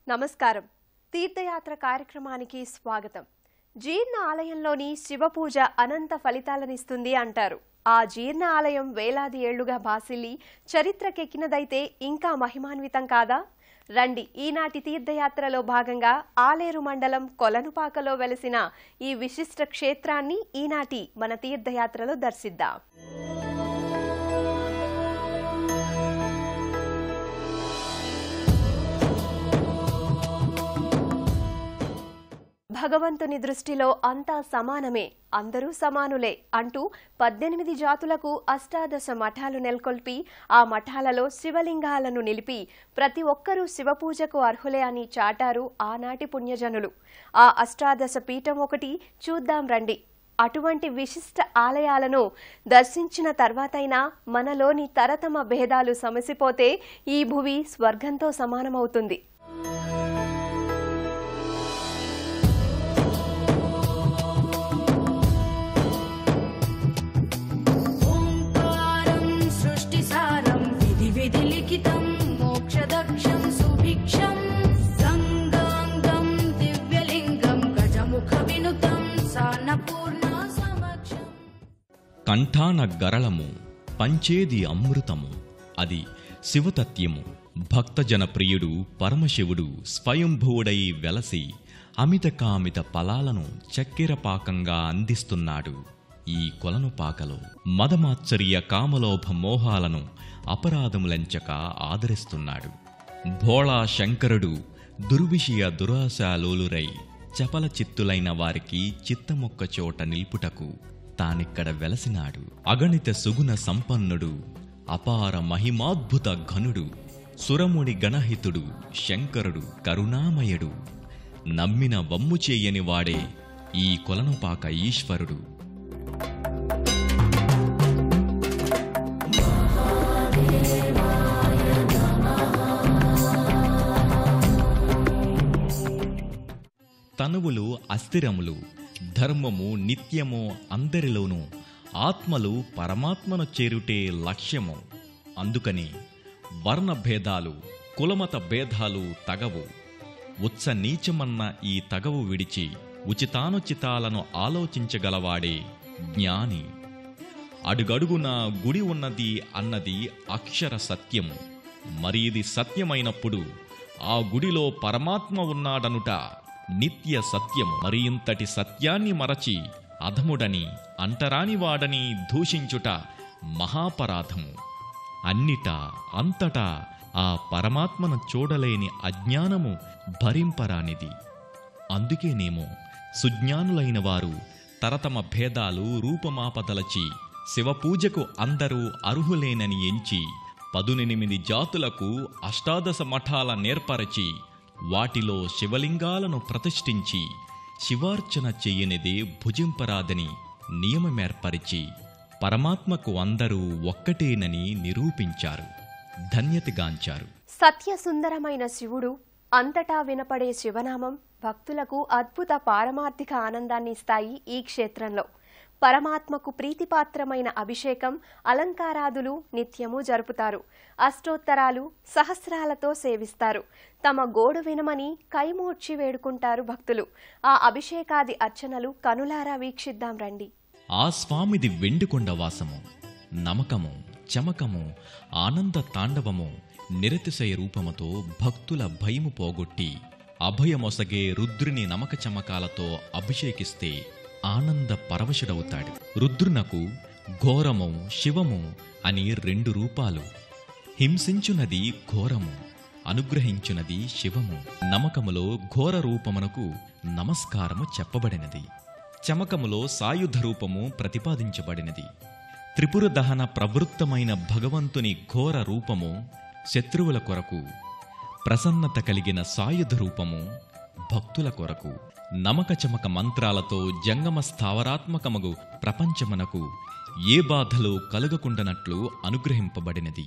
నమస్కారం. తీర్థయాత్ర కార్యక్రమానికి స్వాగతం. జీర్ణ ఆలయంలోని శివపూజ అనంత ఫలితాలనిస్తుంది అంటారు. ఆ జీర్ణ ఆలయం వేలాది ఏళ్లుగా బాసిల్లి చరిత్రకెక్కినదైతే ఇంకా మహిమాన్వితం కాదా? రండి, ఈనాటి తీర్థయాత్రలో భాగంగా ఆలేరు మండలం కొలనుపాకలో వెలసిన ఈ విశిష్ట క్షేత్రాన్ని ఈనాటి మన తీర్థయాత్రలో దర్శిద్దాం. భగవంతుని దృష్టిలో అంతా సమానమే, అందరూ సమానులే అంటూ 18 జాతులకు అష్టాదశ మఠాలు నెలకొల్పి ఆ మఠాలలో శివలింగాలను నిలిపి ప్రతి ఒక్కరూ శివపూజకు అర్హులే అని చాటారు ఆనాటి పుణ్యజనులు. ఆ అష్టాదశ పీఠం ఒకటి చూద్దాం రండి. అటువంటి విశిష్ట ఆలయాలను దర్శించిన తర్వాతైనా మనలోని తరతమ భేదాలు సమసిపోతే ఈ భువి స్వర్గంతో సమానమవుతుంది. కంఠాన గరళము పంచేది అమృతము, అది శివతత్యము. భక్తజన ప్రియుడు పరమశివుడు స్వయంభువుడై వెలసి అమిత కామిత ఫలాలను చక్కెర పాకంగా అందిస్తున్నాడు. ఈ కొలనుపాకలో మదమాత్సర్య కామలోభ మోహాలను అపరాధములంచక ఆదరిస్తున్నాడు. భోళా శంకరుడు దుర్విషయ దురాశాలోలురై చపల చిత్తులైన వారికి చిత్తమొక్క చోట నిల్పుటకు తానిక్కడ వెలసినాడు. అగణిత సుగుణ సంపన్నుడు, అపార మహిమాద్భుత ఘనుడు, సురముని గణహితుడు శంకరుడు కరుణామయుడు. నమ్మిన వమ్ము చేయని వాడే ఈ కొలనుపాక ఈశ్వరుడు. తనువులు అస్థిరములు, ధర్మము నిత్యము అందరిలోనూ, ఆత్మలు పరమాత్మను చేరుటే లక్ష్యము. అందుకని వర్ణభేదాలు కులమత భేదాలు తగవు. ఉత్స నీచమన్న ఈ తగవు విడిచి ఉచితానుచితాలను ఆలోచించగలవాడే జ్ఞాని. అడుగడుగున గుడి ఉన్నది అన్నది అక్షర సత్యము. మరి ఇది సత్యమైనప్పుడు ఆ గుడిలో పరమాత్మ ఉన్నాడనుట నిత్య సత్యము. మరి ఇంతటి సత్యాన్ని మరచి అధముడని అంటరానివాడని దూషించుట మహాపరాధము. అన్నిటా అంతటా ఆ పరమాత్మను చూడలేని అజ్ఞానము భరింపరానిది. అందుకేనేమో సుజ్ఞానులైన వారు తరతమ భేదాలు రూపమాపదలచి శివపూజకు అందరూ అర్హులేనని ఎంచి 18 జాతులకు అష్టాదశ మఠాల నేర్పరచి వాటిలో శివలింగాలను ప్రతిష్ఠించి శివార్చన చెయ్యనిదే భుజింపరాదని నియమమేర్పరిచి పరమాత్మకు అందరూ ఒక్కటేనని నిరూపించారు, ధన్యతగాంచారు. సత్యసుందరమైన శివుడు, అంతటా వినపడే శివనామం భక్తులకు అద్భుత పారమార్థిక ఆనందాన్ని ఇస్తాయి. ఈ క్షేత్రంలో పరమాత్మకు ప్రీతిపాత్రమైన అభిషేకం, అలంకారాదులు నిత్యము జరుపుతారు. అష్టోత్తరాలు సహస్రాలతో సేవిస్తారు. తమ గోడు వినమని కైమోడ్చి వేడుకుంటారు భక్తులు. ఆ అభిషేకాది అర్చనలు కనులారా వీక్షిద్దాం రండి. ఆ స్వామిది వెండికొండ వాసము, నమకము, చమకము, ఆనంద తాండవము, నిరతిశయ రూపముతో భక్తుల భయము పోగొట్టి అభయమొసగే రుద్రుని నమక చమకాలతో అభిషేకిస్తే ఆనంద పరవశుడవుతాడు. రుద్రునకు ఘోరము శివము అని 2 రూపాలు. హింసించునది ఘోరము, అనుగ్రహించునది శివము. నమకములో ఘోర రూపమునకు నమస్కారము చెప్పబడినది. చమకములో సాయుధ రూపము ప్రతిపాదించబడినది. త్రిపుర దహన ప్రవృత్తమైన భగవంతుని ఘోర రూపము శత్రువుల కొరకు, ప్రసన్నత కలిగిన సాయుధ రూపము భక్తుల కొరకు. నమక చమక మంత్రాలతో జంగమ స్థావరాత్మకమగు ప్రపంచమునకు ఏ బాధలు కలుగకుండనట్లు అనుగ్రహింపబడినది.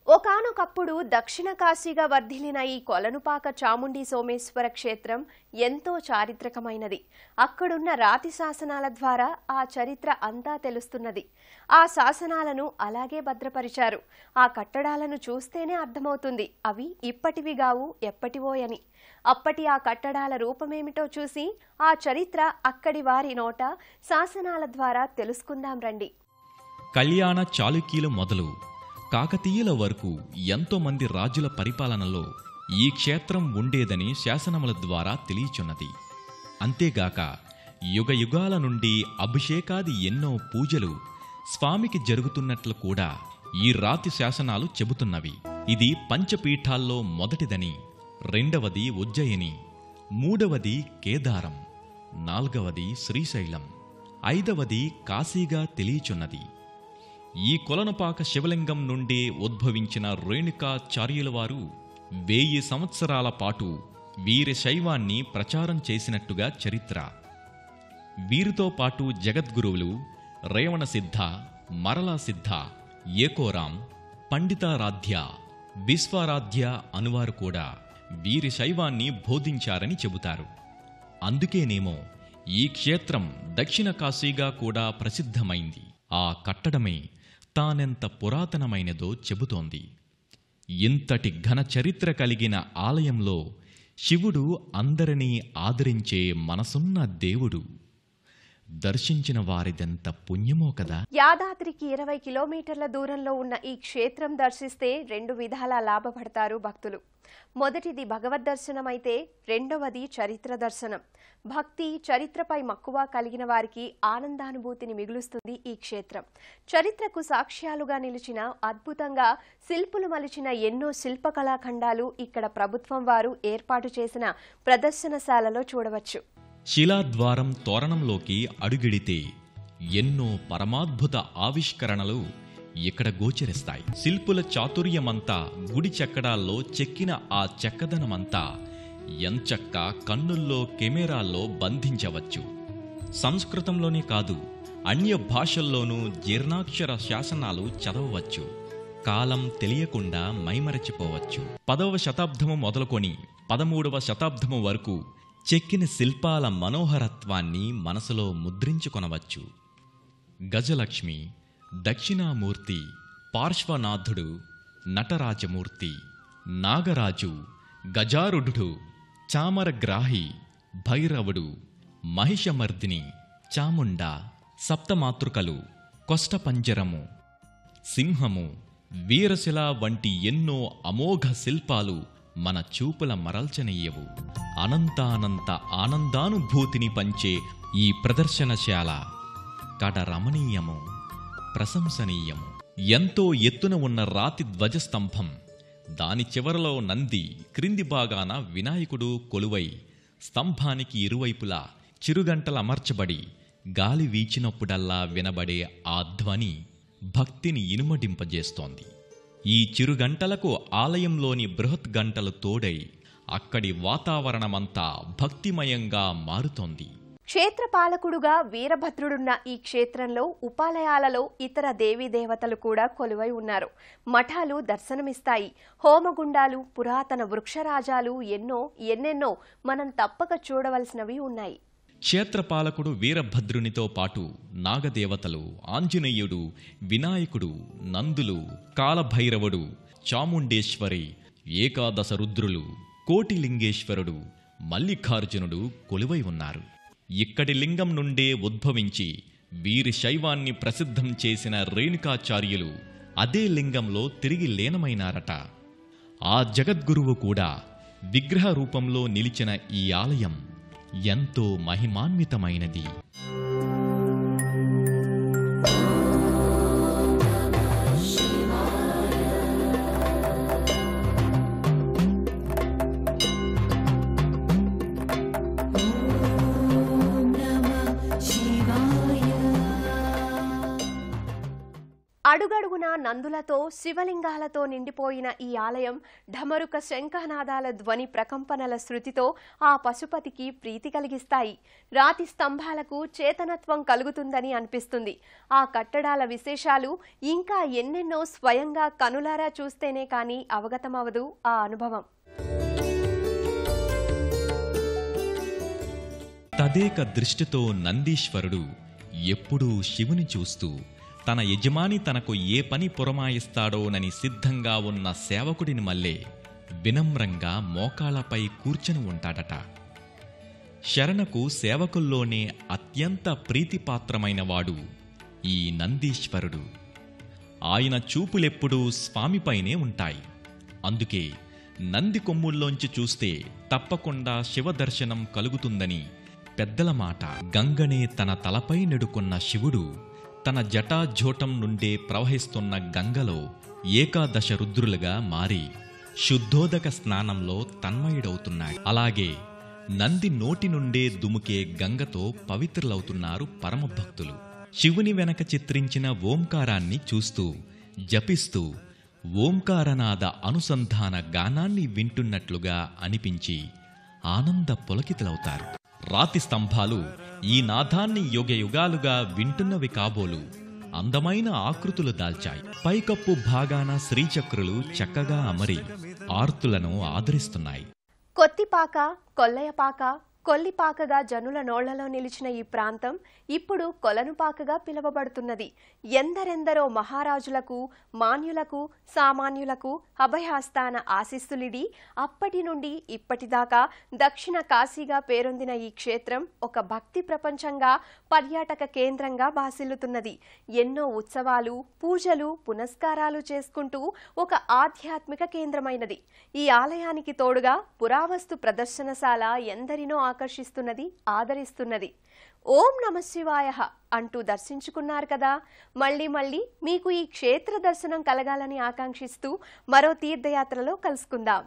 ఒకానొకప్పుడు దక్షిణ కాశీగా వర్ధిల్లిన ఈ కొలనుపాక చాముండి సోమేశ్వర క్షేత్రం ఎంతో చారిత్రకమైనది. అక్కడున్న రాతి శాసనాల ద్వారా ఆ చరిత్ర అంతా తెలుస్తున్నది. ఆ శాసనాలను అలాగే భద్రపరిచారు. ఆ కట్టడాలను చూస్తేనే అర్థమవుతుంది అవి ఇప్పటివిగావు ఎప్పటివోయని. అప్పటి ఆ కట్టడాల రూపమేమిటో చూసి ఆ చరిత్ర అక్కడి వారి నోట శాసనాల ద్వారా తెలుసుకుందాం రండి. కళ్యాణ చాళుక్యుల మొదలు కాకతీయుల వరకు ఎంతోమంది రాజుల పరిపాలనలో ఈ క్షేత్రం ఉండేదని శాసనముల ద్వారా తెలియచున్నది. అంతేగాక యుగయుగాల నుండి అభిషేకాది ఎన్నో పూజలు స్వామికి జరుగుతున్నట్లు కూడా ఈ రాతి శాసనాలు చెబుతున్నవి. ఇది పంచపీఠాల్లో మొదటిదని, రెండవది ఉజ్జయిని, మూడవది కేదారం, నాల్గవది శ్రీశైలం, ఐదవది కాశీగా తెలియచున్నది. ఈ కొలనుపాక శివలింగం నుండే ఉద్భవించిన రేణుకాచార్యుల వారు 1000 సంవత్సరాల పాటు వీరి శైవాన్ని ప్రచారం చేసినట్టుగా చరిత్ర. వీరితో పాటు జగద్గురువులు రేవణ సిద్ధ, మరలా సిద్ధ, ఏకోరాం, పండితారాధ్య, విశ్వారాధ్య అనువారు కూడా వీరి శైవాన్ని బోధించారని చెబుతారు. అందుకేనేమో ఈ క్షేత్రం దక్షిణ కాశీగా కూడా ప్రసిద్ధమైంది. ఆ కట్టడమే తానెంత పురాతనమైనదో చెబుతోంది. ఇంతటి ఘన చరిత్ర కలిగిన ఆలయంలో శివుడు అందరినీ ఆదరించే మనసున్న దేవుడు. దర్శించిన వారిదెంత పుణ్యమో కదా. యాదాద్రికి 20 కిలోమీటర్ల దూరంలో ఉన్న ఈ క్షేత్రం దర్శిస్తే 2 విధాలా లాభపడతారు భక్తులు. మొదటిది భగవద్ దర్శనం అయితే రెండవది చరిత్ర దర్శనం. భక్తి, చరిత్రపై మక్కువ కలిగిన వారికి ఆనందానుభూతిని మిగులుస్తుంది ఈ క్షేత్రం. చరిత్రకు సాక్ష్యాలుగా నిలిచిన, అద్భుతంగా శిల్పులు మలిచిన ఎన్నో శిల్పకళాఖండాలు ఇక్కడ ప్రభుత్వం వారు ఏర్పాటు చేసిన ప్రదర్శనశాలలో చూడవచ్చు. శిలాద్వారం తోరణంలోకి అడుగిడితే ఎన్నో పరమాద్భుత ఆవిష్కరణలు ఇక్కడ గోచరిస్తాయి. శిల్పుల చాతుర్యమంతా గుడి చెక్కడాల్లో చెక్కిన ఆ చెక్కదనమంతా ఎంచక్క కన్నుల్లో కెమెరాల్లో బంధించవచ్చు. సంస్కృతంలోనే కాదు, అన్య భాషల్లోనూ జీర్ణాక్షర శాసనాలు చదవవచ్చు. కాలం తెలియకుండా మైమరచిపోవచ్చు. 10వ శతాబ్దము మొదలుకొని 13వ శతాబ్దము వరకు చెక్కిన శిల్పాల మనోహరత్వాన్ని మనసులో ముద్రించుకొనవచ్చు. గజలక్ష్మి, దక్షిణామూర్తి, పార్శ్వనాథుడు, నటరాజమూర్తి, నాగరాజు, గజారుఢుడు, చామరగ్రాహి, భైరవుడు, మహిషమర్దిని, చాముండ, సప్తమాతృకలు, కొష్టపంజరము, సింహము, వీరశిల వంటి ఎన్నో అమోఘ శిల్పాలు మన చూపుల మరల్చనీయవు. అనంతానంత ఆనందానుభూతిని పంచే ఈ ప్రదర్శనశాల కడ రమణీయము, ప్రశంసనీయము. ఎంతో ఎత్తున ఉన్న రాతి ధ్వజస్తంభం, దాని చివరలో నంది, క్రింది భాగాన వినాయకుడు కొలువై స్తంభానికి ఇరువైపులా చిరుగంటలమర్చబడి గాలి వీచినప్పుడల్లా వినబడే ఆ ధ్వని భక్తిని ఇనుమడింపజేస్తోంది. ఈ చిరుగంటలకు ఆలయంలోని బృహత్ గంటలు తోడై అక్కడి వాతావరణమంతా భక్తిమయంగా మారుతోంది. క్షేత్రపాలకుడుగా వీరభద్రుడున్న ఈ క్షేత్రంలో ఉపాలయాలలో ఇతర దేవీదేవతలు కూడా కొలువై ఉన్నారు. మఠాలు దర్శనమిస్తాయి. హోమగుండాలు, పురాతన వృక్షరాజాలు ఎన్నెన్నో మనం తప్పక చూడవలసినవి ఉన్నాయి. క్షేత్రపాలకుడు వీరభద్రునితో పాటు నాగదేవతలు, ఆంజనేయుడు, వినాయకుడు, నందులు, కాలభైరవుడు, చాముండేశ్వరి, ఏకాదశ రుద్రులు, కోటిలింగేశ్వరుడు, మల్లికార్జునుడు కొలువై ఉన్నారు. ఇక్కడి లింగం నుండే ఉద్భవించి వీరి శైవాన్ని ప్రసిద్ధం చేసిన రేణుకాచార్యులు అదే లింగంలో తిరిగి లీనమైనారట. ఆ జగద్గురువు కూడా విగ్రహ రూపంలో నిలిచిన ఈ ఆలయం ఎంతో మహిమాన్వితమైనది. అడుగడుగునా నందులతో, శివలింగాలతో నిండిపోయిన ఈ ఆలయం ఢమరుక శంఖనాదాల ధ్వని ప్రకంపనల శృతితో ఆ పశుపతికి ప్రీతి కలిగిస్తాయి. రాతి స్తంభాలకు చేతనత్వం కలుగుతుందని అనిపిస్తుంది. ఆ కట్టడాల విశేషాలు ఇంకా ఎన్నెన్నో స్వయంగా కనులారా చూస్తేనే కానీ అవగతమవదు ఆ అనుభవం. తదేక దృష్టితో నందీశ్వరుడు ఎప్పుడూ శివుని చూస్తూ తన యజమాని తనకు ఏ పని పురమాయిస్తాడోనని సిద్ధంగా ఉన్న సేవకుడిని మల్లే వినమ్రంగా మోకాళ్లపై కూర్చొని ఉంటాడట. శరణకు సేవకుల్లోనే అత్యంత ప్రీతిపాత్రమైనవాడు ఈ నందీశ్వరుడు. ఆయన చూపులెప్పుడూ స్వామిపైనే ఉంటాయి. అందుకే నంది కొమ్ముల్లోంచి చూస్తే తప్పకుండా శివదర్శనం కలుగుతుందని పెద్దల మాట. గంగనే తన తలపై నెడుకున్న శివుడు తన జటాజూటం నుండే ప్రవహిస్తున్న గంగలో ఏకాదశ రుద్రులుగా మారి శుద్ధోదక స్నానంలో తన్మయుడవుతున్నాడు. అలాగే నంది నోటి నుండే దుముకే గంగతో పవిత్రులవుతున్నారు పరమభక్తులు. శివుని వెనక చిత్రించిన ఓంకారాన్ని చూస్తూ జపిస్తూ ఓంకారనాద అనుసంధాన గానాన్ని వింటున్నట్లుగా అనిపించి ఆనంద పులకితులవుతారు. రాతి స్తంభాలు ఈ నాదాన్ని యుగయుగాలుగా వింటున్నవి కాబోలు అందమైన ఆకృతులు దాల్చాయి. పైకప్పు భాగాన శ్రీచక్రులు చక్కగా అమరి ఆర్తులను ఆదరిస్తున్నాయి. కొత్తిపాక, కొల్లయపాక, కొల్లిపాకగా జనుల నోళ్లలో నిలిచిన ఈ ప్రాంతం ఇప్పుడు కొలనుపాకగా పిలువబడుతున్నది. ఎందరెందరో మహారాజులకు, మాన్యులకు, సామాన్యులకు అభయహస్తాన ఆశీస్సులిడి అప్పటి నుండి ఇప్పటిదాకా దక్షిణ కాశీగా పేరొందిన ఈ క్షేత్రం ఒక భక్తి ప్రపంచంగా, పర్యాటక కేంద్రంగా బాసిల్లుతున్నది. ఎన్నో ఉత్సవాలు, పూజలు, పునస్కారాలు చేసుకుంటూ ఒక ఆధ్యాత్మిక కేంద్రమైనది. ఈ ఆలయానికి తోడుగా పురావస్తు ప్రదర్శనశాల ఎందరినో ఆకర్షిస్తున్నది, ఆదరిస్తున్నది. ఓం నమః శివాయః అంటూ దర్శించుకున్నారు కదా. మళ్ళీ మళ్ళీ మీకు ఈ క్షేత్ర దర్శనం కలగాలని ఆకాంక్షిస్తూ మరో తీర్థయాత్రలో కలుసుకుందాం.